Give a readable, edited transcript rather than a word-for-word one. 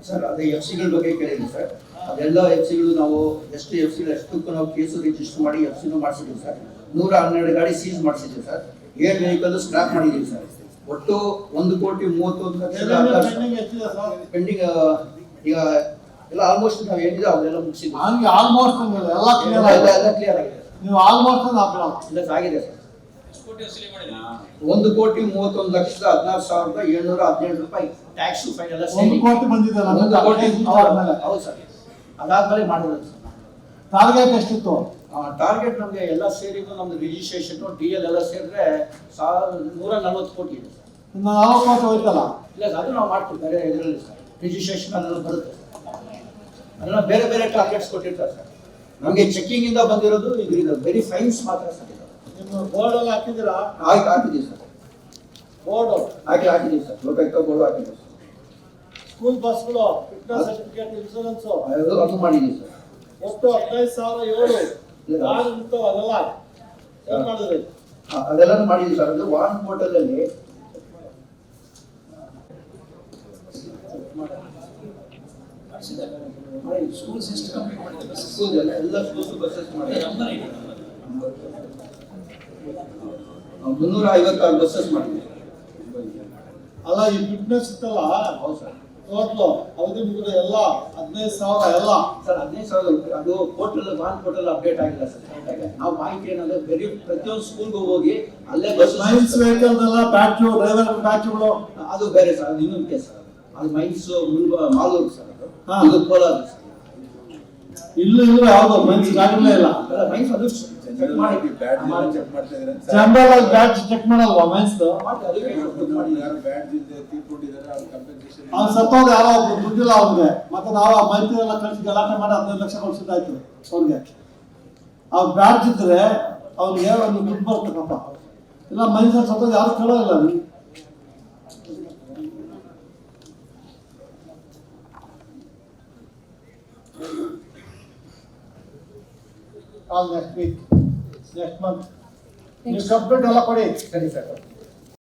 Sir ಅದೇ F ಸಿಗಳ ಬಗ್ಗೆ ಕೇಳಿದ್ವಿ ಸರ್. ಅದೆಲ್ಲ ಎಫ್ ಸಿಗಳು ನಾವು ಎಷ್ಟು ಎಫ್ ಸಿ ಅಷ್ಟಕ್ಕೂ ನಾವು ಕೇಸು ರಿಜಿಸ್ಟರ್ ಮಾಡಿ ಎಫ್ ಸಿನೂ ಮಾಡಿಸಿದ್ವಿ ಸರ್. 112 ಗಾಡಿ ಸೀಸ್ ಮಾಡಿಸಿದ್ವಿ ಸರ್. 7 ವೆಹಿಕಲ್ ಸ್ಕ್ರಾಪ್ ಮಾಡಿದ್ದೀವಿ ಸರ್. ಒಟ್ಟು 1,31,00,000 ಪೆಂಡಿಂಗ್. ಈಗ ಎಲ್ಲ ಆಲ್ಮೋಸ್ಟ್ ನಾವು ಏನಿದೆ ಅವೆಲ್ಲ ಮುಗಿಸಿದ್ವಿ. ಆಲ್ಮೋಸ್ಟ್ ಎಲ್ಲ ಕ್ಲಿಯರ್ ಆಗಿದೆ. ನೀವು ಆಲ್ಮೋಸ್ಟ್ ಇಲ್ಲ ಆಗಿದೆ ಸರ್. 1,31,16,1717 ರೂಪಾಯಿ ಟ್ಯಾಕ್ಸ್ ಫೈನ್ ಎಲ್ಲ 1 ಕೋಟಿ ಬಂದಿದೆ. 1 ಕೋಟಿ ಹೌದು ಸರ್. ಅದಾದ್ಮೇಲೆ ಮಾಡಿರೋದು ಸರ್. ಟಾರ್ಗೆಟ್ ಎಷ್ಟಿತ್ತು? ಟಾರ್ಗೆಟ್ ನಮಗೆ ಎಲ್ಲ ಸೇರಿದ್ದು ನಮ್ದು ರಿಜಿಸ್ಟ್ರೇಷನ್ DL ಎಲ್ಲ ಸೇರಿದ್ರೆ 140 ಕೋಟಿ ಇದೆ ಸರ್. 40 ಕೋಟಿ ಹೋಯ್ತಲ್ಲ? ಇಲ್ಲ ಸರ್, ಅದು ನಾವು ಮಾಡ್ತೀವಿ ಬೇರೆ ಇದರಲ್ಲಿ ಸರ್. ರಿಜಿಸ್ಟ್ರೇಷನ್ ಅದೆಲ್ಲ ಬರುತ್ತೆ ಸರ್. ಅದೆಲ್ಲ ಬೇರೆ ಬೇರೆ ಟಾರ್ಗೆಟ್ಸ್ ಕೊಟ್ಟಿರ್ತಾರೆ ಸರ್. ನಮಗೆ ಚೆಕಿಂಗ್ ಇಂದ ಬಂದಿರೋದು ಇದರಿಂದ ಬರೀ ಫೈನ್ಸ್ ಮಾತ್ರ ಸರ್. ನಿಮ್ಮ ಬೋರ್ಡ್ ಅಲ್ಲಿ ಹಾಕಿದ್ದೀರಾ? ಹಾಕಿದ್ದೀವಿ ಸರ್. ಬೋರ್ಡ್ ಹಾಕಿದ್ದೀವಿ ಸರ್. ಲೋಕಾಯುಕ್ತ ಬೋರ್ಡ್ ಹಾಕಿದ್ದೀವಿ ಸರ್. ಸ್ಕೂಲ್ ಬಸ್ಗಳು ಫಿಟ್ನೆಸ್ ಸರ್ಟಿಫಿಕೇಟ್ ಇನ್ಶೂರೆನ್ಸ್ ಅದು ಮಾಡಿದ್ದೀವಿ ಸರ್. ಒಟ್ಟು 15,007 ಅದೆಲ್ಲ ಏನ್ ಮಾಡಿದ್ರಿ? ಅದೆಲ್ಲ ಮಾಡಿದ್ದೀವಿ ಸರ್. ಅದು ವಾನ್ ಪೋರ್ಟಲ್ ಅಲ್ಲಿ ಸ್ಕೂಲ್ ಸಿಸ್ಟಮ್ ಕಂಪ್ಲೀಟ್ ಮಾಡಿದ್ದಾರೆ. ಸ್ಕೂಲ್ ಎಲ್ಲ ಸ್ಕೂಲ್ ಬಸ್ಸಸ್ ಮಾಡಿ 356 ಬಸ್ಸಸ್ ಮಾಡಿದ್ದೀವಿ. ಅಲ್ಲ ಈ ಫಿಟ್ನೆಸ್ ಇತ್ತಲ್ಲ, ಹೌದು ಸರ್. ಟೋಟಲ್ ಅವಧಿ ಮುಗಿದ ಎಲ್ಲ 15,000 ಎಲ್ಲ ಸರ್. 15,000 ಅದು ಪೋರ್ಟಲ್ ವಾನ್ ಪೋರ್ಟಲ್ ಅಪ್ಡೇಟ್ ಆಗಿಲ್ಲ ಸರ್. ನಾವು ಮಾಹಿತಿ ಏನಂದ್ರೆ ಬರೀ ಪ್ರತಿಯೊಂದು ಸ್ಕೂಲ್ಗೂ ಹೋಗಿ ಅಲ್ಲೇ ಬಸ್ ಸೈನ್ಸ್ ವೆಹಿಕಲ್ ಎಲ್ಲ ಬ್ಯಾಚು ಡ್ರೈವರ್ ಬ್ಯಾಚುಗಳು ಅದು ಬೇರೆ ಸರ್. ಅದು ಇನ್ನೊಂದು ಕೇಸ್ ಸರ್. ಅದು ಮೈನ್ಸ್ ಮಾಲೂರು ಸರ್. ಹಾ. ಅದು ಕೋಲಾರ ಸರ್. ಇಲ್ಲೂ ಯಾವ್ದು ಮೈನ್ಸ್ ಗಾಡಿಗಳೇ ಇಲ್ಲ. ಮೈನ್ಸ್ ಅದು ಚೆಕ್ ಮಾಡಿ ಜಂಬಲ್ ಬ್ಯಾಚ್ ಚೆಕ್ ಮಾಡಲ್ವಾ ಮೈನ್ಸ್? ಅವ್ನು ಸತ್ತೋದ ಯಾರೋ ಒಬ್ರು ದುಡ್ಡಿಲ್ಲ ಅವ್ರಿಗೆ. ಮತ್ತೆ ನಾವು ಆ ಮೈತ್ರಿ ಎಲ್ಲ ಕಳಿಸಿ ಗಲಾಟೆ ಮಾಡಿ 15 ಲಕ್ಷ ಕಳ್ಸಿದ್ದಾಯ್ತು ಅವ್ರಿಗೆ. ಅವ್ರು ಬ್ಯಾಚ್ ಇದ್ರೆ ಅವ್ರಿಗೆ ಒಂದು ದುಡ್ಡು ಬರ್ತಕ್ಕಪ್ಪ. ಇಲ್ಲ ಮೈನ್ಸ್ ಸತ್ತೋದು ಯಾರು ಕೇಳೋಲ್ಲ. next week, next month. ನೀವು ಕಂಪ್ಲೀಟ್ ಎಲ್ಲ ಕೊಡಿ. ಸರಿ ಸರ್.